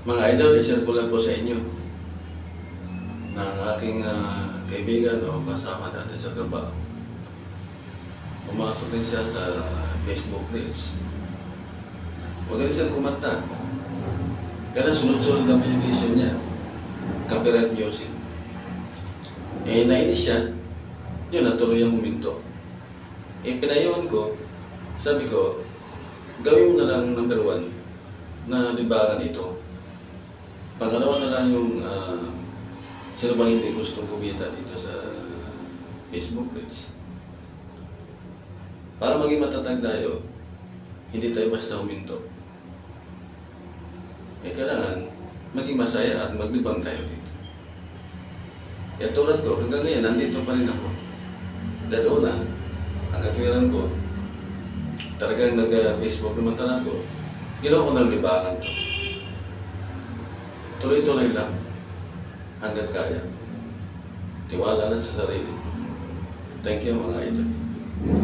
Mga idol, i-share ko lang po sa inyo ng aking kaibigan o kasama natin sa trabaho. Pumasok rin siya sa Facebook Reels. Magaling siyang kumanta. Kaya sunod-sunod ang meditation niya. Copyright music. Nainis siya. Yun, natuloy ang huminto. Pinayuhan ko, sabi ko, gawin mo na lang number 1 na libangan ito. Pangalawa na lang yung sino bang hindi gustong kumita dito sa Facebook Reels. Para maging matatag tayo, hindi tayo basta huminto. Kailangan maging masaya at maglibang tayo dito. Kaya tulad ko, hanggang ngayon, nandito pa rin ako. Dahil una, ang katwiran ko, talagang nag-Facebook naman talaga ako, ginawa ko ng libangan to. Tuloy-tuloy lang hanggat kaya. Tiwala na sa sarili. Thank you mga idol.